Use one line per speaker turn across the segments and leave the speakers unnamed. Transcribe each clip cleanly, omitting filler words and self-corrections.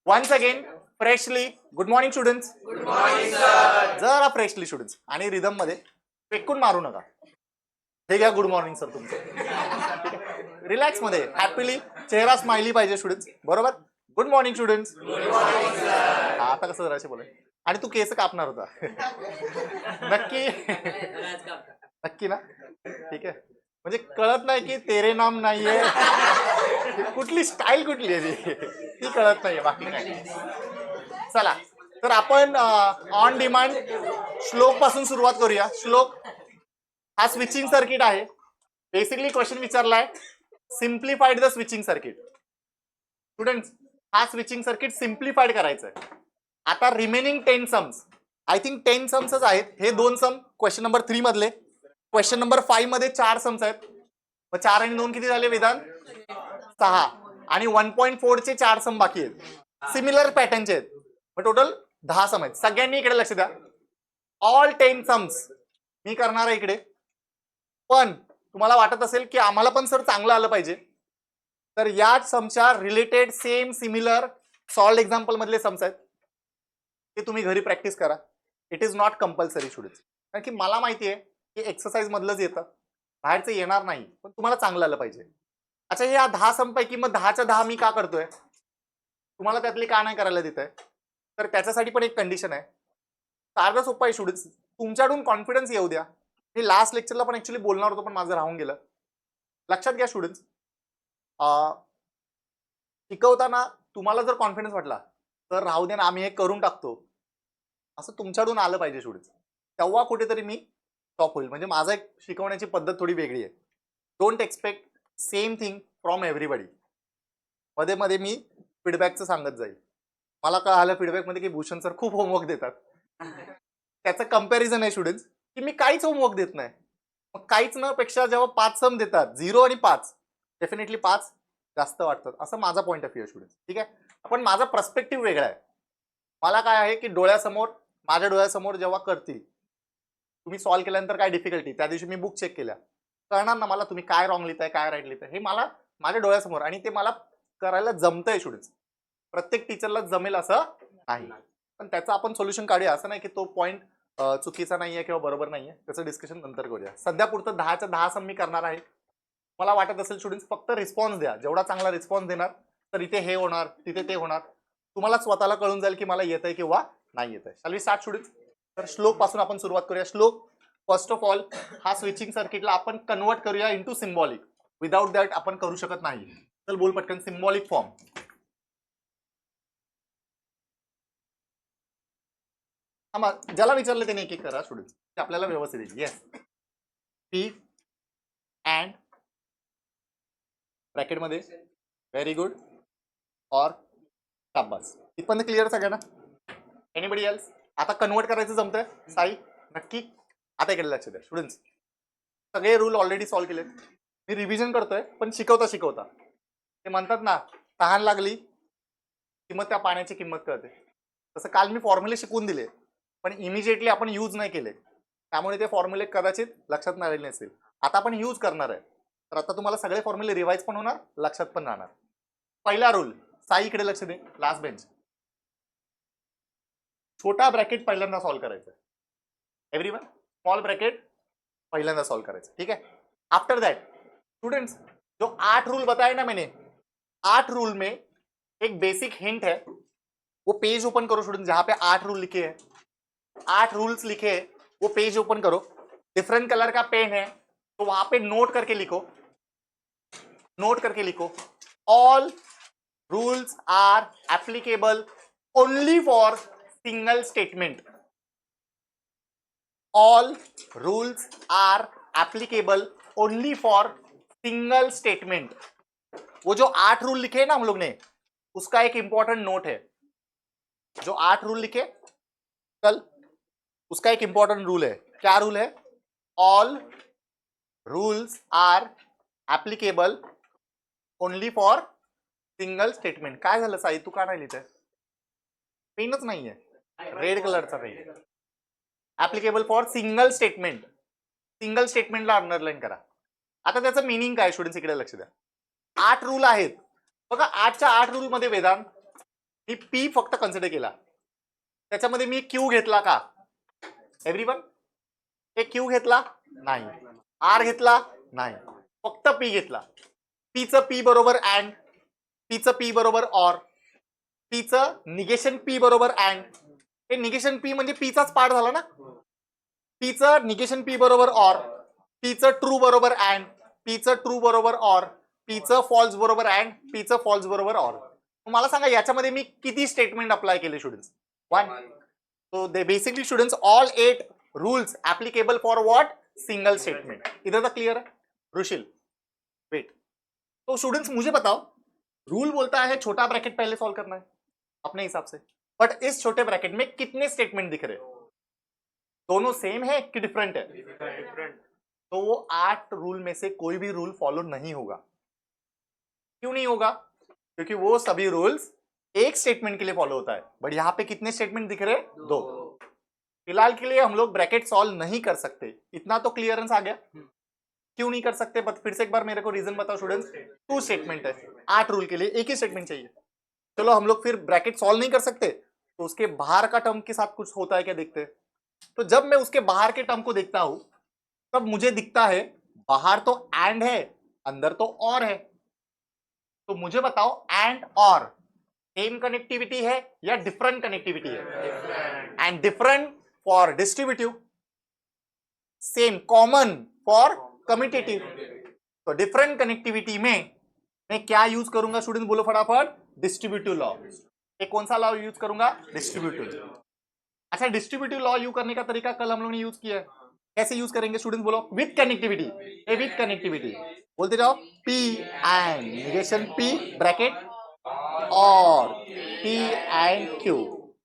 Once again freshly good morning students. Good morning sir. जरा freshly students आणि rhythm मध्ये फेकून मारू नका. हे घ्या गुड मॉर्निंग सर तुमचं. रिलॅक्स मध्ये हॅपीली चेहरा स्माइली पाहिजे स्टुडंट्स. बरोबर. Good morning students. आता कसं जराशे बोलाय. आणि तू केस कापणार होता. नक्की नक्की ना. ठीक आहे. म्हणजे कळत नाही की तेरे नाम नाहीये. कुठली स्टाईल कुठली आहे ती कळत नाहीये. बाकी नाही. चला तर आपण ऑन डिमांड श्लोक पासून सुरुवात करूया. श्लोक हा स्विचिंग सर्किट आहे. बेसिकली क्वेश्चन विचारलाय simplified the switching circuit. Students हा स्विचिंग सर्किट सिम्प्लिफाईड करायचं आहे. आता रिमेनिंग 10 सम्स आय थिंक 10 सम्सच आहेत. हे 2 सम क्वेश्चन नंबर 3 मधले. क्वेश्चन नंबर 5 मध्ये 4 सम्स आहेत. मग 4 आणि 2 किती झाले वेदांत? 6. आणि 1.4 चे 4 सम बाकी आहेत. सिमिलर पॅटर्नचे आहेत. मग टोटल 10 सम आहेत. सगळ्यांनी इकडे लक्ष द्या. ऑल 10 सम्स मी करणार आहे इकडे. पण तुम्हाला वाटत असेल की आम्हाला पण सर चांगलं आलं पाहिजे तर या समच्या related same similar solved example मधले सम्स आहेत ते तुम्ही घरी प्रॅक्टिस करा. It is not compulsory students. कारण की मला माहिती आहे की एक्सरसाइज मधलंच येतं, बाहेरचं येणार नाही. पण तुम्हाला चांगलं आलं पाहिजे. अच्छा या 10 सम पैकी मग 10च्या 10 मी का करतोय, तुम्हाला त्यातली का नाही करायला देत आहे? तर त्याच्यासाठी पण एक कंडिशन आहे. सारखं सोपं आहे स्टुडंट्स. तुमच्याकडून कॉन्फिडन्स येऊ द्या. मी लास्ट लेक्चरला पण ऍक्च्युली बोलणार होतो पण माझं राहून गेलं. लक्षात घ्या स्टुडंट्स, शिकवताना तुम्हाला जर कॉन्फिडन्स वाटला तर राहू दे ना आम्ही हे करून टाकतो असं तुमच्याकडून आलं पाहिजे स्टुडंट्स. तेव्हा कुठेतरी मी टॉप होईल. म्हणजे माझा एक शिकवण्याची पद्धत थोडी वेगळी आहे. Don't expect same thing from everybody. मध्ये मध्ये मी फीडबॅकचं सांगत जाईल. मला काय आलं फीडबॅकमध्ये की भूषण सर खूप होमवर्क देतात. त्याचं कंपॅरिझन आहे स्टुडंट्स की मी काहीच होमवर्क देत नाही. मग काहीच न पेक्षा जेव्हा 5 सम देतात 0 आणि 5 डेफिनेटली 5 जास्त वाटतात असं माझा पॉईंट ऑफ व्ह्यू स्टुडंट्स. ठीक आहे. पण माझा पर्स्पेक्टिव्ह वेगळा आहे. मला काय आहे की डोळ्यासमोर माझ्या डोळ्यासमोर जेव्हा करतील तुम्ही सॉल्व्ह केल्यानंतर काय डिफिकल्टी, त्या दिवशी मी बुक चेक केल्या कळणार ना मला तुम्ही काय रॉंग लिहिताय काय राईट लिहिताय. हे मला माझ्या डोळ्यासमोर आणि ते मला करायला जमतंय स्टुडंट्स. प्रत्येक टीचरला जमेल असं नाही. पण त्याचं आपण सोल्युशन काढूया. असं नाही की तो पॉईंट चुकीचा नाहीये किंवा बरोबर नाहीये. त्याचं डिस्कशन नंतर करूया. सध्या पुरतं 10च्या 10 सम मी करणार आहे. मला वाटत असेल स्टुडंट्स फक्त रिस्पॉन्स द्या. जेवढा चांगला रिस्पॉन्स देणार तर इथे हे होणार तिथे ते होणार. तुम्हाला स्वतःला कळून जाईल की मला येत आहे किंवा नाही येत आहे. Shall we start students. तर श्लोक पासून आपण सुरुवात करूया. श्लोक फर्स्ट ऑफ ऑल हा स्विचिंग सर्किटला आपण कन्वर्ट करूया इंटू सिम्बॉलिक. विदाउट दॅट आपण करू शकत नाही. चल बोल पटकन सिम्बॉलिक फॉर्म. ज्याला विचारलं त्याने एक एक करा स्टुडंट्स. आपल्याला व्यवस्थित येईल. येस. पी अँड ब्रॅकेटमध्ये व्हेरी गुड और शाबास. इथपर्यंत क्लिअर सगळ्यांना? Anybody else? आता कन्वर्ट करायचं जमतंय साई? नक्की. आता इकडे लक्ष द्या स्टुडंट्स. सगळे रूल ऑलरेडी सॉल्व्ह केले. मी रिव्हिजन करतोय पण शिकवता शिकवता ते म्हणतात ना तहान लागली की मग त्या पाण्याची किंमत कळते. तसं काल मी फॉर्म्युले शिकवून दिले पण इमिजिएटली आपण यूज नाही केले. त्यामुळे ते फॉर्म्युले कदाचित लक्षात नाही राहिले नसतील. आता आपण यूज करणार आहे तर आता तुम्हाला सगळे फॉर्म्युले रिवाइज पण होणार, लक्षात पण राहणार. पहिला रूल साई इकडे लक्ष दे. Last bench. छोटा ब्रॅकेट पहिल्यांदा सॉल्व्ह करायचा. एव्हरीवन स्मॉल ब्रैकेट पहिल्यांदा सॉल्व करायचं. ठीक है. आफ्टर दैट स्टूडेंट्स जो 8 रूल बताए ना मैंने, 8 रूल में एक बेसिक हिंट है. वो पेज ओपन करो स्टूडेंट जहां पे 8 रूल लिखे हैं. 8 रूल्स लिखे हैं वो पेज ओपन करो. डिफरेंट कलर का पेन है तो वहां पे नोट करके लिखो. नोट करके लिखो all rules are applicable only for single statement. All rules are applicable only for single statement. वो जो 8 रूल लिखे हैं ना हम लोग ने, उसका एक इंपॉर्टेंट नोट है. जो 8 रूल लिखे कल, उसका एक इंपॉर्टेंट रूल है. क्या रूल है? All rules are applicable only for single statement. काय झालं साई, तू का नाही लिहित? पेनच नाहीये, रेड कलरचा नाही. Applicable for single statement. Single स्टेटमेंटला अंडरलाईन करा. आता त्याचं मिनिंग काय स्टुडंट्स इकडे लक्ष द्या. 8 रूल आहेत बघा. 8च्या 8 रूल मध्ये वेदांत मी पी फक्त कन्सिडर केला, त्याच्यामध्ये मी क्यू घेतला का? एव्हरीवन, एक क्यू घेतला नाही, आर घेतला नाही, फक्त पी घेतला. पीचं पी बरोबर अँड, पीचं पी बरोबर ऑर, पीचं निगेशन पी बरोबर अँड. हे निगेशन पी म्हणजे पीचाच पार्ट झाला ना. पीचं निगेशन पी बरोबर ऑर, पीचं ट्रू बरोबर अँड, पीचं ट्रू बरोबर ऑर, पीचं फॉल्स बरोबर अँड, पीचं फॉल्स बरोबर ऑर. मला सांगा याच्यामध्ये मी किती स्टेटमेंट अप्लाय केले students? 1. So they basically students all 8 rules applicable for what? Single statement. इधर तक क्लियर है? रुशिल वेट. तो स्टूडेंट्स मुझे बताओ, रूल बोलता है छोटा ब्रैकेट पहले सॉल्व करना है अपने हिसाब से, बट इस छोटे ब्रैकेट में कितने स्टेटमेंट दिख रहे? दोनों सेम है कि डिफरेंट है? डिफरेंट. तो वो 8 रूल में से कोई भी रूल फॉलो नहीं होगा. क्यों नहीं होगा? क्योंकि वो सभी रूल्स एक स्टेटमेंट के लिए फॉलो होता है. बट यहां पे कितने स्टेटमेंट दिख रहे? 2. फिलहाल के लिए हम लोग ब्रैकेट सॉल्व नहीं कर सकते. इतना तो क्लियरेंस आ गया. क्यों नहीं कर सकते? बट फिर से एक बार मेरे को रीजन बताओ स्टूडेंट्स. 2 स्टेटमेंट है, 8 रूल के लिए एक ही स्टेटमेंट चाहिए. चलो हम लोग फिर ब्रैकेट सॉल्व नहीं कर सकते तो उसके बाहर का टर्म के साथ कुछ होता है क्या देखते हैं. तो जब मैं उसके बाहर के टर्म को देखता हूं तब मुझे दिखता है बाहर तो एंड है, अंदर तो और है. तो मुझे बताओ एंड और सेम कनेक्टिविटी है या डिफरेंट कनेक्टिविटी है? And different for distributive, same common for commutative. तो डिफरेंट कनेक्टिविटी में मैं क्या यूज करूंगा स्टूडेंट? बोलो फटाफट. Distributive law. ये कौन सा लॉ यूज करूंगा? डिस्ट्रीब्यूटिव. अच्छा, डिस्ट्रीब्यूटिव लॉ यूज करने का तरीका कल हम लोग ने यूज किया है. कैसे यूज करेंगे स्टूडेंट? बोलो. With connectivity. विथ कनेक्टिविटी बोलते जाओ. P and negation P bracket और P एंड Q.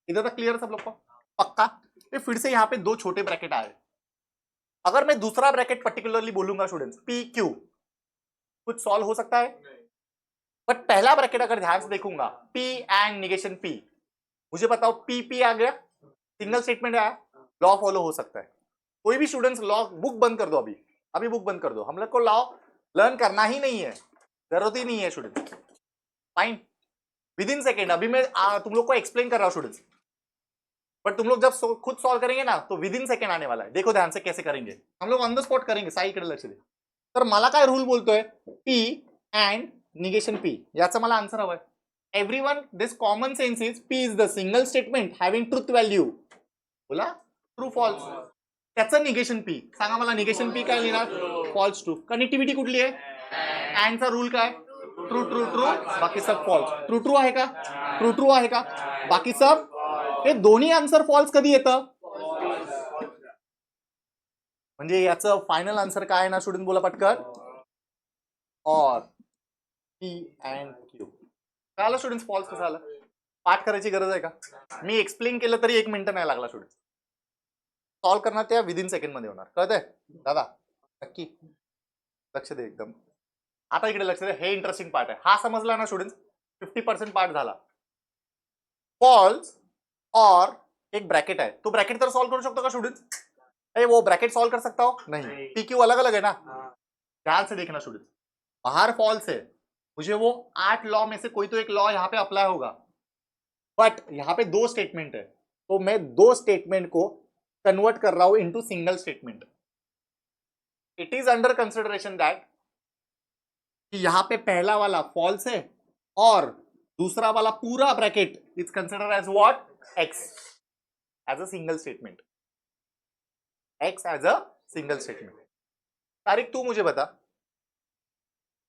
इधर तक क्लियर है सब लोग को? पक्का. ये फिर से यहाँ पे 2 छोटे ब्रैकेट आए. अगर मैं दूसरा ब्रैकेट पर्टिकुलरली बोलूंगा स्टूडेंट्स P Q, कुछ सॉल्व हो सकता है. बट पहला ब्रैकेट अगर ध्यान से देखूंगा P एंड निगेशन P, मुझे बताओ P आ गया, सिंगल स्टेटमेंट आया, लॉ फॉलो हो सकता है. कोई भी स्टूडेंट्स लॉ बुक बंद कर दो, अभी बुक बंद कर दो. हम लोग को लॉ लर्न करना ही नहीं है, जरूरत ही नहीं है student. Fine. With in second अभी मैं तुम लोग को एक्सप्लेन कर रहा हूं स्टूडेंट्स, बट तुम लोग जब खुद सॉल्व करेंगे ना तो विद इन सेकेंड आने वाला है. देखो ध्यान से कैसे करेंगे हम लोग, ऑन द स्पॉट करेंगे. साई इकडे लक्ष दे. तर मला काय रूल बोलतोय? P and negation P. याचा मला आन्सर हवाय. Everyone, this common sense is P is the single statement having truth value. बोला ट्रू फॉल्स. त्याचं निगेशन P सांगा मला. निगेशन P काय लिहिणार? False true. कनेक्टिव्हिटी कुठली आहे? अँडचा रूल काय? ट्रू ट्रू ट्रू, बाकी सब फॉल्स. ट्रू ट्रू आहे का? ट्रू ट्रू आहे का? बाकी सब. हे दोन्ही आन्सर फॉल्स कधी येतं? म्हणजे याचं फायनल आन्सर काय आहे ना स्टुडंट? बोला पटकन. और P अँड Q. कळालं स्टुडंट फॉल्स कसं आलं? पाठ करायची गरज आहे का? मी एक्सप्लेन केलं तरी 1 मिनिट नाही लागला स्टुडंट. सॉल्व करणार त्या विद इन सेकंड मध्ये होणार. कळतंय दादा? नक्की लक्ष दे एकदम. आता इकडे लक्ष दे. हे इंटरेस्टिंग पार्ट आहे. हा समजला ना स्टुडंट्स? 50% पार्ट झाला. फॉल्स और एक ब्रैकेट है, तो ब्रैकेट तर सॉल्व करू शकतो का स्टूडेंट्स? वो ब्रैकेट सॉल्व कर सकता हो? नहीं. P Q अलग अलग है ना. ध्यान से देखना स्टूडेंट्स. बाहर फॉल्स है, मुझे वो 8 लॉ में से कोई तो एक लॉ यहाँ पे अप्लाई होगा. बट यहाँ पे 2 स्टेटमेंट है, तो मैं 2 स्टेटमेंट को कन्वर्ट कर रहा हूं into single statement. It is under consideration that कि यहाँ पे पहला वाला फॉल्स है और दूसरा वाला पूरा bracket is consider as what? X as a single statement. X as a single statement. Tariq तू मुझे बता,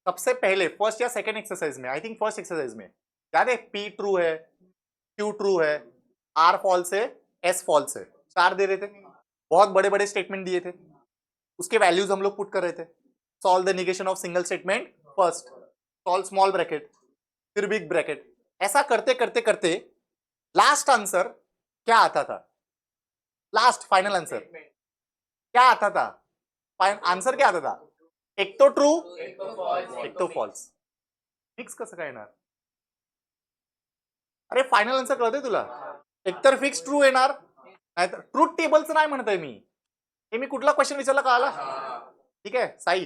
सबसे पहले फर्स्ट या सेकंड एक्सरसाइज में, आई थिंक फर्स्ट एक्सरसाइज में, याद है P ट्रू है, Q ट्रू है, R फॉल्स है, S फॉल्स है. 4 दे रहे थे, बहुत बड़े बड़े स्टेटमेंट दिए थे, उसके वैल्यूज हम लोग पुट कर रहे थे. Solve the negation of single statement first, solve small bracket, फिर बिग ब्रैकेट. ऐसा करते करते करते लास्ट आंसर क्या आता था? लास्ट फाइनल आंसर क्या आता था? आंसर क्या आता था? एक तो ट्रू, एक तो फॉल्स. फिक्स कसं काय येणार? अरे फायनल आन्सर कळतंय तुला? एकतर फिक्स ट्रू येणार, नाहीतर ट्रूथ टेबलचं नाही म्हणतोय मी. हे मी कुठला क्वेश्चन विचारला कळाला? ठीक आहे साई,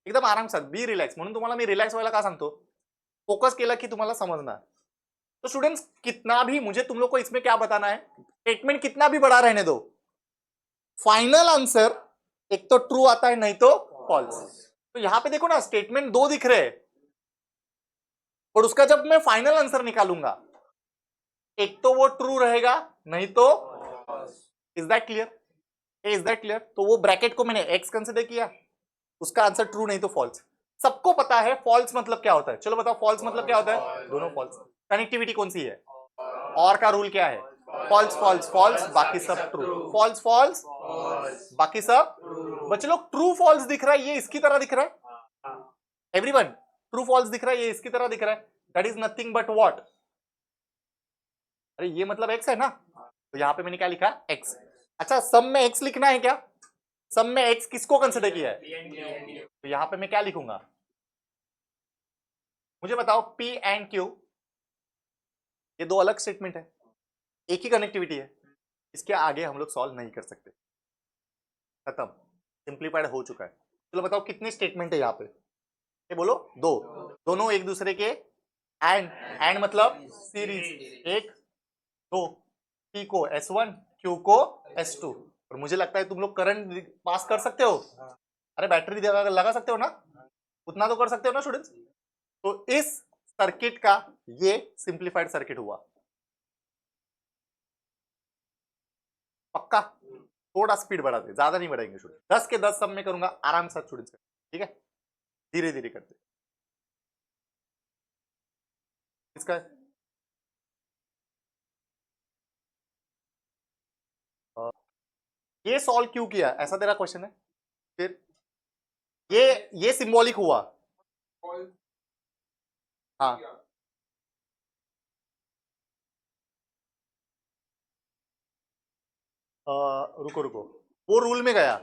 एकदम आरामसात, बी रिलॅक्स. म्हणून तुम्हाला मी रिलॅक्स व्हायला का सांगतो? फोकस केला की तुम्हाला समजणार. तो स्टूडेंट्स कितना भी, मुझे तुम लोग को इसमें क्या बताना है, स्टेटमेंट कितना भी बड़ा रहने दो, फाइनल आंसर एक तो ट्रू आता है नहीं तो फॉल्स। तो यहां पे देखो ना, स्टेटमेंट 2 दिख रहे हैं और उसका जब मैं फाइनल आंसर निकालूंगा एक तो वो ट्रू रहेगा नहीं तो, is that clear, is that clear. तो वो ब्रैकेट को मैंने एक्स कंसिडर किया, उसका आंसर ट्रू नहीं तो फॉल्स। सबको पता है फॉल्स मतलब क्या होता है, चलो बताओ फॉल्स मतलब क्या होता है, दोनों फॉल्स। कनेक्टिविटी कौन सी है, और का रूल क्या है, फॉल्स फॉल्स फॉल्स बाकी सब ट्रू, फॉल्स फॉल्स बाकी सब। बच्चे लोग ट्रू फॉल्स दिख रहा है, ये इसकी तरह दिख रहा है, एवरीवन ट्रू फॉल्स दिख रहा है, ये इसकी तरह दिख रहा है, that is nothing but what, अरे ये मतलब एक्स है ना, तो यहां पे मैंने क्या लिखा एक्स। अच्छा सम में एक्स लिखना है क्या, सम में एक्स किसको कंसिडर किया है, तो यहां पे मैं क्या लिखूंगा, मुझे बताओ पी एंड क्यू, ये दो अलग स्टेटमेंट है, एक ही कनेक्टिविटी है, इसके आगे हम लोग सॉल्व नहीं कर सकते, खत्म, सिंप्लीफाइड हो चुका है। चलो बताओ कितने स्टेटमेंट है यहाँ पे, ये बोलो दो, दोनों एक दूसरे के एंड मतलब सीरीज, एक दो, P को S1 Q को S2, और मुझे लगता है तुम लोग करंट पास कर सकते हो, अरे बैटरी लगा सकते हो ना, उतना तो कर सकते हो ना स्टूडेंट्स। तो इस सर्किट का ये सिंप्लीफाइड सर्किट हुआ, पक्का। थोड़ा स्पीड बढ़ाते, ज्यादा नहीं बढ़ाएंगे स्टूडेंट, 10 के 10 सब में करूंगा आराम से स्टूडेंट्स, ठीक है, धीरे धीरे करते। इसका ये सॉल्व क्यों किया, ऐसा तेरा क्वेश्चन है, फिर ये सिंबॉलिक हुआ, हाँ रुको रुको, वो रूल में गया,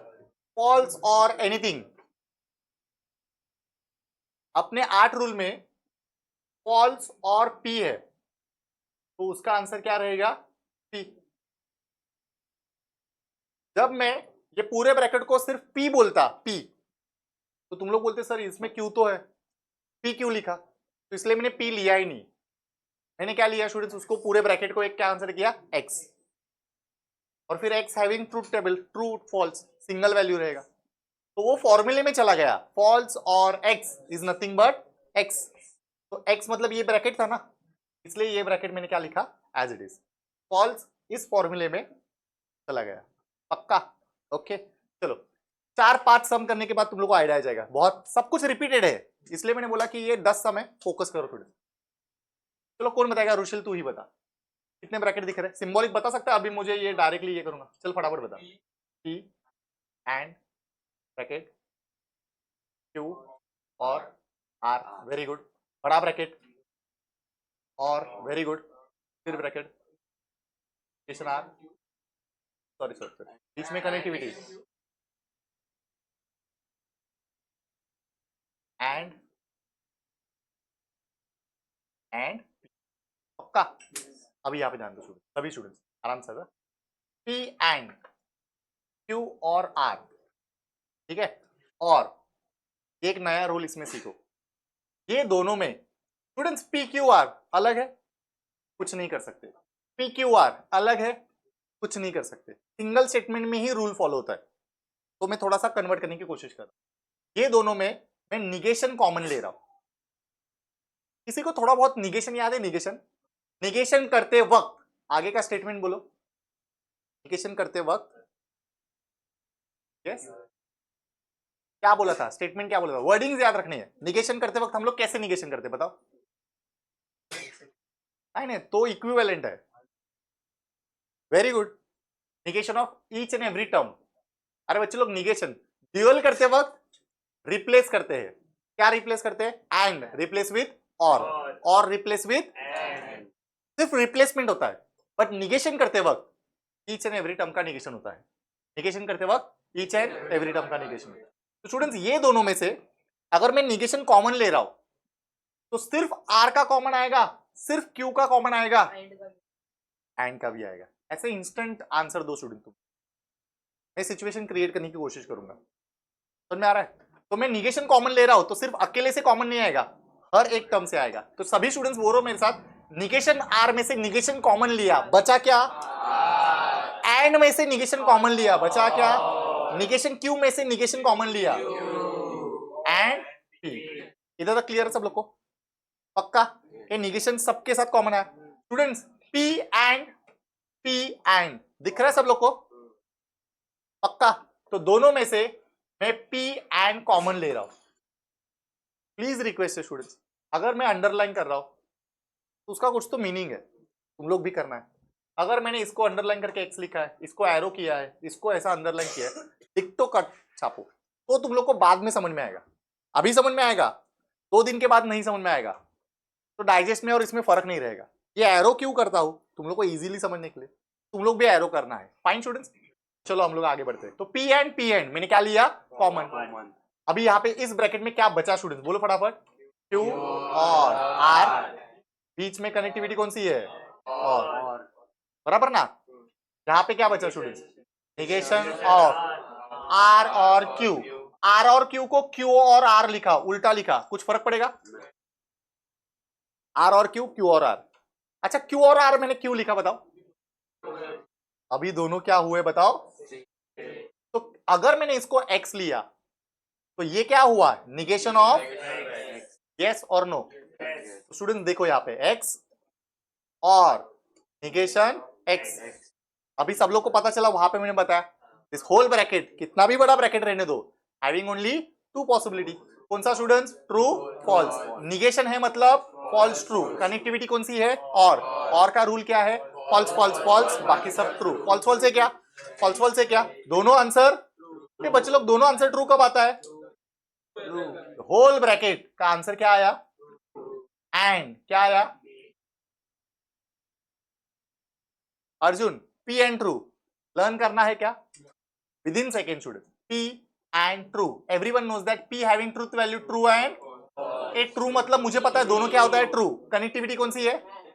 फॉल्स और एनीथिंग, अपने 8 रूल में फॉल्स और पी है, तो उसका आंसर क्या रहेगा, पी। जब मैं ये पूरे ब्रैकेट को सिर्फ पी बोलता, पी, तो तुम लोग बोलते सर इसमें क्यू तो है, पी क्यों लिखा, तो इसलिए मैंने पी लिया ही नहीं, मैंने क्या लिया स्टूडेंट्स, उसको पूरे ब्रैकेट को एक क्या आंसर किया एक्स, और फिर X having truth table, true false single value रहेगा, तो वो फॉर्मूले में चला गया, फॉल्स और X is nothing but X, तो एक्स मतलब ये ब्रैकेट था ना, इसलिए ये ब्रैकेट मैंने क्या लिखा एज इट इज, फॉल्स इस फॉर्मूले में चला गया, पक्का, ओके। चलो 4-5 सम करने के बाद तुम लोग को आइडिया आ जाएगा, बहुत सब कुछ रिपीटेड है, इसलिए मैंने बोला कि ये 10 सम है, फोकस करो थोड़े। चलो कौन बताएगा, रुशिल तू ही बता, कितने ब्रैकेट दिख रहे हैं, सिंबॉलिक बता सकता है, अभी मुझे ये डायरेक्टली ये करूंगा, चल फटाफट बता, पी एंड ब्रैकेट क्यू और आर, वेरी गुड, बड़ा ब्रैकेट और वेरी गुड, फिर ब्रैकेट आर, सॉरी सॉरी बीच में कनेक्टिविटी एंड पक्का। अभी यहाँ पे ध्यान दो स्टूडेंट, सभी स्टूडेंट्स आराम से, पी एंड क्यू और आर, ठीक है, और एक नया रूल इसमें सीखो, ये दोनों में स्टूडेंट्स पी क्यू आर अलग है, कुछ नहीं कर सकते, पी क्यू आर अलग है, कुछ नहीं कर सकते, सिंगल स्टेटमेंट में ही रूल फॉलो होता है, तो मैं थोड़ा सा कन्वर्ट करने की कोशिश कर रहा हूं, ये दोनों में मैं निगेशन कॉमन ले रहा हूं, किसी को थोड़ा बहुत निगेशन याद है, निगेशन, निगेशन करते वक्त आगे का स्टेटमेंट बोलो, निगेशन करते वक्त, यस क्या बोला था, स्टेटमेंट क्या बोला था, वर्डिंग्स याद रखनी है, निगेशन करते वक्त हम लोग कैसे निगेशन करते बताओ, नहीं तो इक्विवेलेंट है, very good, negation of each and every term, अरे बच्चे लोग निगेशन ड्यूअल करते वक्त रिप्लेस करते हैं, क्या रिप्लेस करते हैं, एंड रिप्लेस विथ और रिप्लेस विथ, सिर्फ रिप्लेसमेंट होता है, बट निगेशन करते वक्त ईच एंड एवरी टर्म का निगेशन होता है, निगेशन करते वक्त ईच एंड एवरी टर्म का निगेशन होता है। तो स्टूडेंट्स ये दोनों में से अगर मैं निगेशन कॉमन ले रहा हूं तो सिर्फ आर का कॉमन आएगा, सिर्फ क्यू का कॉमन आएगा, एंड का भी आएगा, ऐसे इंस्टेंट आंसर दो स्टूडेंट तुम, मैं सिचुएशन क्रिएट करने की कोशिश करूंगा, समझ में आ रहा है। तो मैं निगेशन कॉमन ले रहा हूं तो सिर्फ अकेले से कॉमन नहीं आएगा, हर एक टर्म से आएगा, तो सभी स्टूडेंट्स बोलो मेरे साथ, निगेशन आर में से निगेशन कॉमन लिया, बचा क्या? एंड में से निगेशन कॉमन लिया, बचा क्या? निगेशन क्यू में से निगेशन कॉमन लिया, एंड पी। इधर तक क्लियर है सब लोग को? पक्का? ये निगेशन सबके साथ कॉमन है स्टूडेंट्स। पी एंड दिख रहा है सब लोग को? पक्का? तो दोनों में से मैं पी एंड कॉमन ले रहा हूं। प्लीज रिक्वेस्ट है स्टूडेंट्स, अगर मैं अंडरलाइन कर रहा हूं तो उसका कुछ तो मीनिंग है, तुम लोग भी करना है। अगर मैंने इसको अंडरलाइन करके एक्स लिखा है, इसको एरो किया है, इसको ऐसा अंडरलाइन किया है, लिख तो कट छापो, तो तुम लोग को बाद में समझ में आएगा। अभी समझ में आएगा, 2 दिन के बाद नहीं समझ में आएगा। तो डाइजेस्ट में और इसमें फर्क नहीं रहेगा। ये एरो क्यों करता हूं? तुम लोग को इजीली समझने के लिए। तुम लोग भी एरो करना है। फाइन स्टूडेंट्स, चलो हम लोग आगे बढ़ते हैं। तो पी एंड मैंने क्या लिया? कॉमन। अभी यहाँ पे इस ब्रैकेट में क्या बचा स्टूडेंट्स? बोलो फटाफट। क्यू और आर, बीच में कनेक्टिविटी कौन सी है? और, बराबर ना? यहाँ पे क्या बचा स्टूडेंट्स? निगेशन ऑफ आर और क्यू। आर और क्यू को क्यू और आर लिखा, उल्टा लिखा, कुछ फर्क पड़ेगा? आर और क्यू और आर। अच्छा, क्यू और आर मैंने क्यों लिखा बताओ? अभी दोनों क्या हुए बताओ? तो अगर मैंने इसको एक्स लिया तो ये क्या हुआ? निगेशन ऑफ, यस और नो? स्टूडेंट देखो यहाँ पे एक्स और निगेशन एक्स। अभी सब लोग को पता चला, वहां पे मैंने बताया दिस होल ब्रैकेट, कितना भी बड़ा ब्रैकेट रहने दो, हैविंग ओनली 2 पॉसिबिलिटी। कौन सा स्टूडेंट्स? True false. निगेशन है मतलब फॉल्स ट्रू। कनेक्टिविटी कौन सी है? और का रूल क्या है? फॉल्स फॉल्स फॉल्स, बाकी सब ट्रू। फॉल्स फॉल्स है क्या? फॉल्स फॉल्स है क्या? दोनों आंसर, ये बच्चे लोग दोनों आंसर ट्रू कब आता है? होल ब्रैकेट का आंसर क्या आया? एंड। क्या आया Arjun? P and true. Learn करना है क्या? Within second student. P and true, everyone knows that P having truth value true and A. True मतलब मुझे पता है दोनों क्या होता है? ट्रू। कनेक्टिविटी कौन सी है?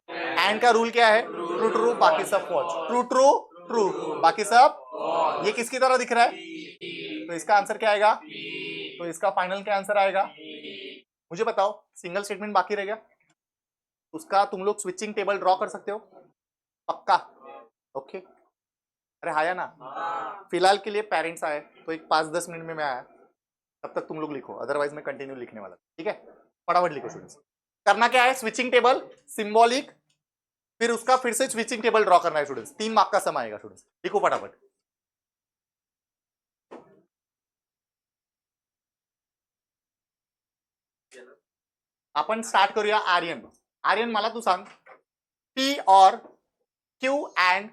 एंड का रूल क्या है? ट्रू ट्रू, बाकी सब फॉल्स। ट्रू ट्रू ट्रू, बाकी सब। ये किसकी तरह दिख रहा है? तो इसका आंसर क्या आएगा? तो इसका फाइनल क्या आंसर आएगा? मुझे बताओ, सिंगल स्टेटमेंट बाकी रह गया, उसका तुम लोग स्विचिंग टेबल ड्रॉ कर सकते हो? पक्का? ओके। अरे आया ना? फिलहाल के लिए पेरेंट्स आए तो एक 5-10 मिनट में मैं आया, तब तक तुम लोग लिखो, अदरवाइज मैं कंटिन्यू लिखने वाला। ठीक है, फटाफट लिखो स्टूडेंट्स। करना क्या है? स्विचिंग टेबल, सिंबॉलिक, फिर उसका फिर से स्विचिंग टेबल ड्रॉ करना है स्टूडेंट्स। 3 मार्क का समय आएगा स्टूडेंट्स, लिखो फटाफट। आपण स्टार्ट करूया आर्यन। आर्यन मला तू सांग, पी और क्यू एंड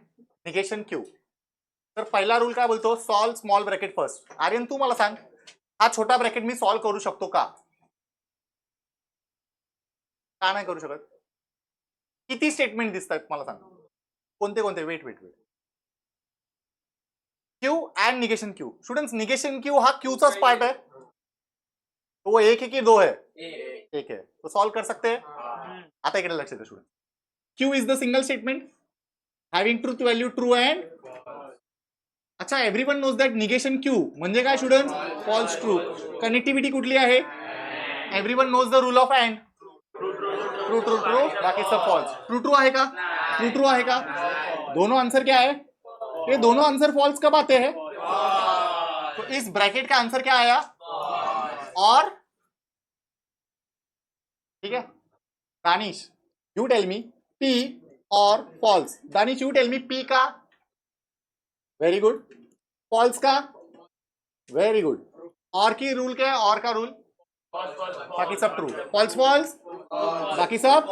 निगेशन क्यू। तर पहिला रूल काय बोलतो? Solve small bracket first. Aryan तू मला सांग, हा छोटा ब्रॅकेट मी सॉल्व करू शकतो का? का नाही करू शकत? किती स्टेटमेंट दिसतात मला सांग, कोणते कोणते? Wait wait wait, Q and negation Q. Students negation Q हा क्यूचाच पार्ट है, तो वो एक है कि 2 है? एक है, तो सॉल्व कर सकते हैं। आता इकडे लक्ष दे student, Q is the single statement having truth value true and. अच्छा, everyone knows that negation Q म्हणजे काय स्टूडेंट? False true. कनेक्टिव्हिटी कुठली आहे? Everyone knows the rule of and, true true true, बाकी सब फॉल्स। ट्रू ट्रू आहे का? True true आहे का? दोनों आंसर क्या है? ये दोनों आंसर फॉल्स कब आते हैं? तो इस ब्रैकेट का आंसर क्या आया? और। ठीक है, Danish you tell me P और false. Danish you tell me P का। Very good. फॉल्स का? Very good. और की रूल क्या है? और का रूल बाकी सब ट्रू। फॉल्स फॉल्स, बाकी सब।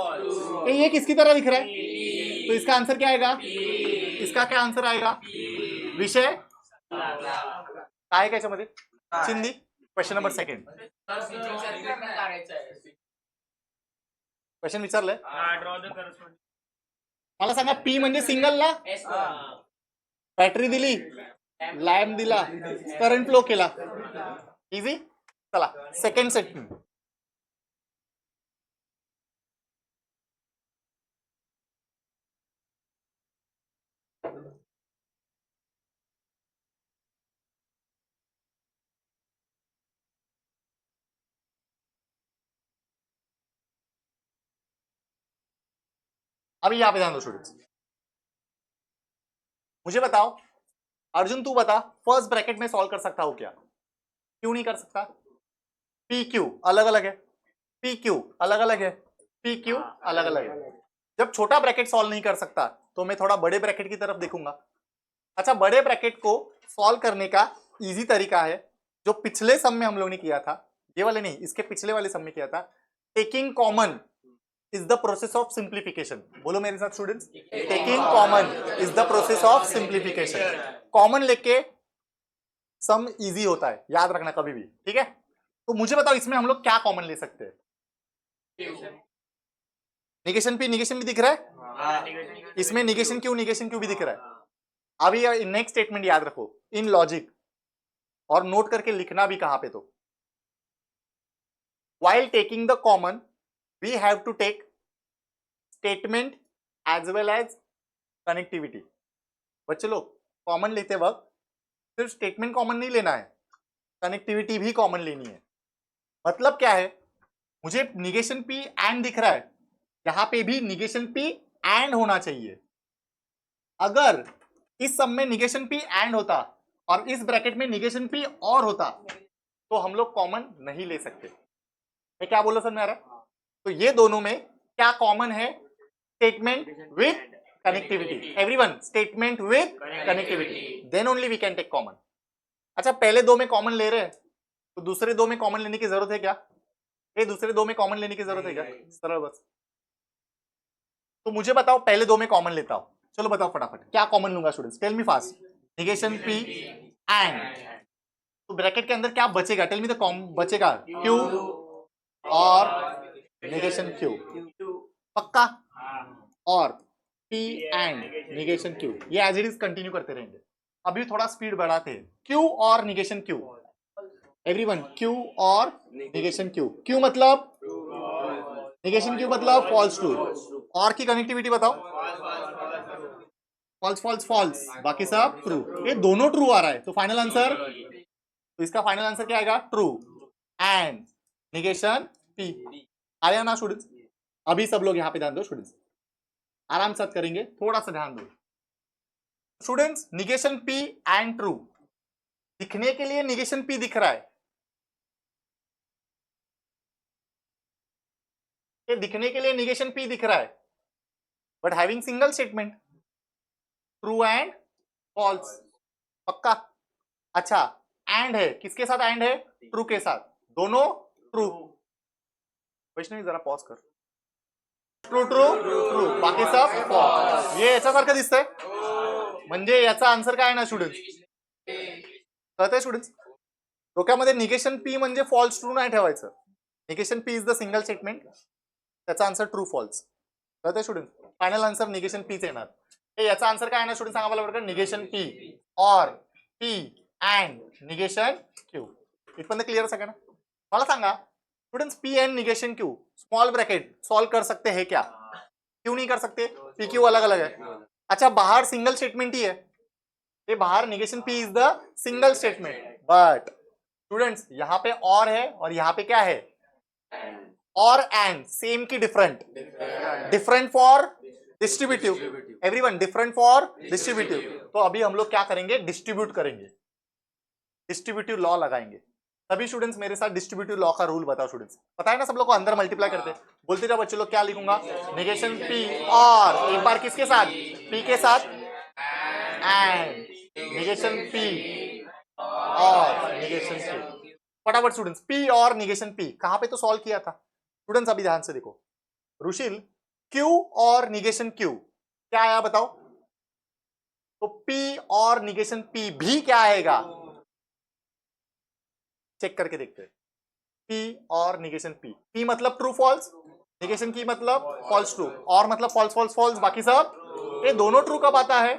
ये किसकी तरह दिख रहा है? तो इसका आंसर क्या आएगा? इसका क्या आंसर आएगा? विषय काय का याच्यामध्ये? चिंदी। क्वेश्चन नंबर सेकंड, क्वेश्चन विचारलंय मला सांगा, पी म्हणजे सिंगल ना? बॅटरी दिली, लॅम्प दिला, करंट फ्लो केला, इझी। चला सेकंड सेट, अभी यहाँ पे ध्यान दो स्टूडेंट्स, मुझे बताओ अर्जुन, तू बता फर्स्ट ब्रैकेट में सॉल्व कर सकता हो क्या? क्यों नहीं कर सकता? पी क्यू अलग अलग है, पी क्यू अलग अलग है, पी क्यू अलग अलग है। जब छोटा ब्रैकेट सॉल्व नहीं कर सकता तो मैं थोड़ा बड़े ब्रैकेट की तरफ देखूंगा। अच्छा, बड़े ब्रैकेट को सॉल्व करने का इजी तरीका है जो पिछले सम में हम लोग ने किया था, ये वाले नहीं, इसके पिछले वाले सम में किया था, taking common is the process of simplification. बोलो मेरे साथ students, taking common is the process of simplification. Common लेके सम इजी होता है, याद रखना कभी भी, ठीक है? तो मुझे बताओ इसमें हम लोग क्या कॉमन ले सकते हैं? निगेशन भी दिख रहा है इसमें, निगेशन क्यों भी दिख रहा है। अभी नेक्स्ट स्टेटमेंट याद रखो इन लॉजिक, और नोट करके लिखना भी कहां पे, तो while taking the common we have to take statement as well as connectivity। बच्चे लोग कॉमन लेते वक्त सिर्फ स्टेटमेंट कॉमन नहीं लेना है, कनेक्टिविटी भी कॉमन लेनी है। मतलब क्या है, मुझे निगेशन पी एंड दिख रहा है, यहां पे भी निगेशन पी एंड होना चाहिए। अगर इस सब में निगेशन पी एंड होता और इस ब्रैकेट में निगेशन पी और होता तो हम लोग कॉमन नहीं ले सकते। मैं क्या बोल रहा सर मेरा? तो ये दोनों में क्या कॉमन है? Statement with connectivity. Everyone, statement with connectivity, then only we can take common. अच्छा, पहले दो में कॉमन ले रहे हैं तो दूसरे दो में कॉमन लेने की जरूरत है क्या? ये दूसरे दो में कॉमन लेने की जरूरत है क्या? सरल बस। तो मुझे बताओ पहले दो में कॉमन लेता हूं, चलो बताओ फटाफट क्या कॉमन लूंगा students, tell me fast. Negation P and, तो ब्रैकेट के अंदर क्या बचेगा? टेल मी द बचेगा क्यू और निगेशन क्यू, पक्का? और P एंड निगेशन Q, ये एज इट इज कंटिन्यू करते रहेंगे। अभी थोड़ा स्पीड बढ़ाते हैं, Q और निगेशन Q। एवरीवन, Q और निगेशन Q, Q मतलब निगेशन Q मतलब फॉल्स ट्रू, और की कनेक्टिविटी बताओ, फॉल्स फॉल्स फॉल्स, बाकी सब ट्रू। ये दोनों ट्रू आ रहा है तो फाइनल आंसर, तो इसका फाइनल आंसर क्या आएगा? True and negation P। आया ना स्टूडेंट्स? अभी सब लोग यहाँ पे ध्यान दो स्टूडेंट्स, आराम से करेंगे, थोड़ा सा ध्यान दो students. Negation P and true दिखने के लिए निगेशन P दिख रहा है, ये दिखने के लिए निगेशन P दिख रहा है, but having single statement true and false, पक्का? अच्छा, एंड है, किसके साथ एंड है? ट्रू के साथ, दोनों ट्रू। वैष्णवी जरा पॉज कर, ट्रू ट्रू ट्रू, बाकी सब फॉल्स। ये याच्यासारखं दिसतंय, म्हणजे याचा आन्सर काय आहे ना स्टुडंट्स, कळतंय स्टुडंट्स? डोक्यामध्ये निगेशन पी म्हणजे फॉल्स ट्रू नाही ठेवायचं, negation P is the single statement, त्याचा आन्सर ट्रू फॉल्स, कळतंय स्टुडंट्स? फायनल आन्सर निगेशन पीच येणार। हे याचा आन्सर काय आहे ना स्टुडंट, सांगा मला बरोबर, निगेशन पी और पी एंड निगेशन क्यू। इथपर्यंत क्लियर सगळ्यांना? मला सांगा students, P and negation Q small bracket solve कर सकते हैं क्या? क्यों नहीं कर सकते? पी क्यू अलग अलग है। अच्छा, बाहर सिंगल स्टेटमेंट ही है, ये बाहर negation P is the single statement, but students यहाँ पे और है और यहाँ पे क्या है? और एंड, सेम की different, different for distributive. Everyone, different for distributive. तो अभी हम लोग क्या करेंगे? डिस्ट्रीब्यूट करेंगे, डिस्ट्रीब्यूटिव लॉ लगाएंगे। सभी स्टूडेंट्स मेरे साथ डिस्ट्रीब्यूटिव लॉ का रूल बताओ स्टूडेंट्स, पता है ना सब लोग को? अंदर मल्टीप्लाई करते, बोलते जाओ बच्चे लोग, क्या लिखूंगा? निगेशन पी और एक बार किसके साथ? पी के साथ and negation P or negation P. फटाफट students, P or negation P कहां पे तो सॉल्व किया था स्टूडेंट्स, अभी ध्यान से देखो। रुशील, क्यू और निगेशन क्यू क्या आया बताओ? तो पी और निगेशन पी भी क्या आएगा? चेक करके देखते हैं। P or negation P, P मतलब ट्रू फॉल्स, निगेशन की मतलब फॉल्स ट्रू, और मतलब फॉल्स फॉल्स फॉल्स, बाकी सब। ये दोनों ट्रू कब आता है?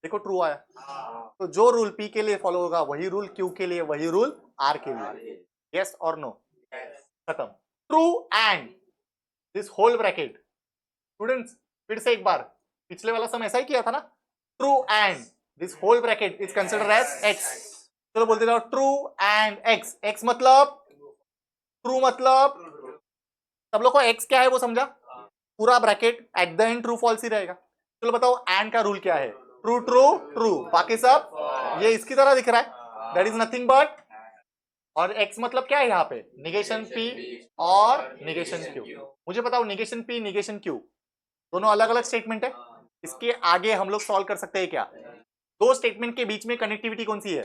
देखो ट्रू आया, तो जो रूल पी के लिए फॉलो होगा वही रूल क्यू के लिए, वही रूल आर के लिए। यस और नो? खत्म। True and this whole bracket students, फिर से एक बार, पिछले वाला सम ऐसा ही किया था ना? True and this whole bracket is considered as X. चलो बोलते जाओ, ट्रू एंड एक्स। एक्स मतलब ट्रू, मतलब सब लोग को एक्स क्या है वो समझा? पूरा bracket at the end true false ही रहेगा। चलो बताओ एंड का रूल क्या है? ट्रू ट्रू ट्रू, बाकी सब ये इसकी तरह दिख रहा है, दैट इज नथिंग बट, और एक्स मतलब क्या है यहाँ पे? Negation P or negation Q. मुझे बताओ निगेशन पी निगेशन क्यू दोनों अलग अलग स्टेटमेंट है, इसके आगे हम लोग सॉल्व कर सकते हैं क्या? दो स्टेटमेंट के बीच में कनेक्टिविटी कौन सी है?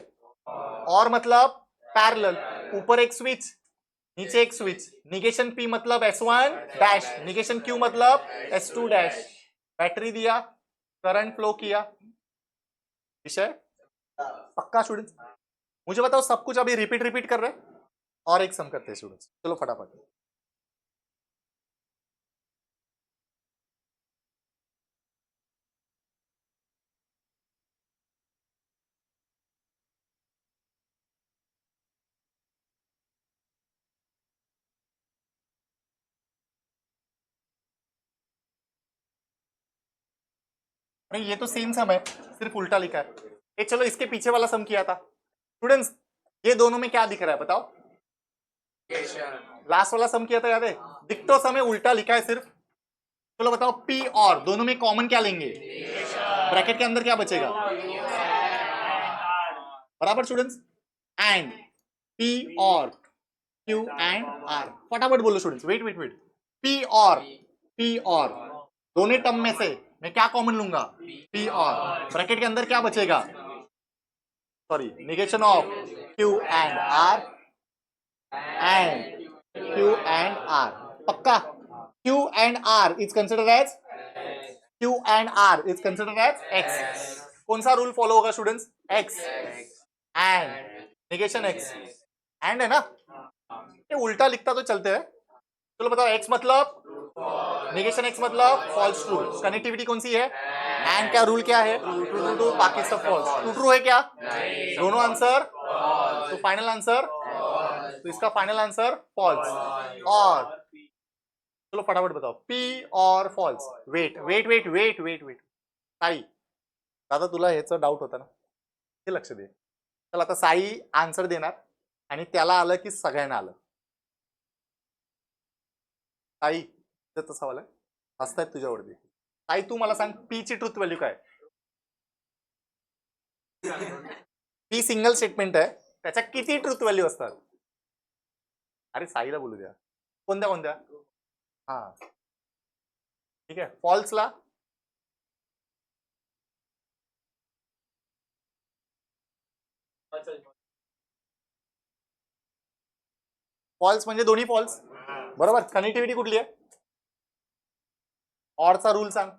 और मतलब पैरेलल, ऊपर एक स्विच नीचे एक स्विच। निगेशन पी मतलब S1 डैश, निगेशन क्यू मतलब S2 डैश। बैटरी दिया, करंट फ्लो किया, विषय पक्का स्टूडेंट्स? मुझे बताओ सब कुछ अभी रिपीट रिपीट कर रहे हैं, और एक सम करते हैं स्टूडेंट्स, चलो फटाफट। नहीं ये तो सेम सम है, सिर्फ उल्टा लिखा है। ये चलो इसके पीछे वाला सम किया था स्टूडेंट्स, ये दोनों में क्या दिख रहा है बताओ? लास्ट वाला सम किया था, याद है? दिख तो सम है, उल्टा लिखा है सिर्फ। चलो बताओ पी और दोनों में कॉमन क्या लेंगे? ब्रैकेट के अंदर क्या बचेगा? बराबर स्टूडेंट्स, एंड पी और क्यू एंड आर। फटाफट बोलो students, wait wait wait, P और दोनों टर्म में से मैं क्या कॉमन लूंगा? पी और, ब्रैकेट के अंदर क्या बचेगा? Sorry, negation of Q and R, and Q and R. पक्का Q and R is considered as, Q and R is considered as X. कौन सा रूल फॉलो होगा students? X and negation X, and है ना, ये उल्टा लिखता तो चलते हैं। चलो बताओ एक्स मतलब, निगेशन एक्स मतलब फॉल्स ट्रू। कनेक्टिविटी कौन सी है? एंड का रूल क्या है? ट्रू ट्रू ट्रू, बाकी सब फॉल्स। ट्रू ट्रू है क्या? दोनों आंसर, तो फाइनल आंसर, तो इसका फाइनल आंसर फॉल्स। और चलो फटाफट बताओ पी और false. Wait wait wait wait wait wait, Sai दादा तुला ह्याचं डाऊट होता ना, हे लक्ष दे। चल आता साई आन्सर देणार आणि त्याला आलं की सगळ्यांना आलं। साई तसा वाला हसतायत तुझ्यावरती। साई तू मला सांग पी ची ट्रुथ व्हॅल्यू काय? पी सिंगल स्टेटमेंट आहे, त्याच्या किती ट्रुथ व्हॅल्यू असतात? अरे साईला बोलू द्या, कोणत्या कोणत्या? हा ठीक आहे, फॉल्सला फॉल्स म्हणजे दोन्ही फॉल्स, बरोबर। कनेक्टिव्हिटी कुठली आहे? ऑरचा रूल सांग।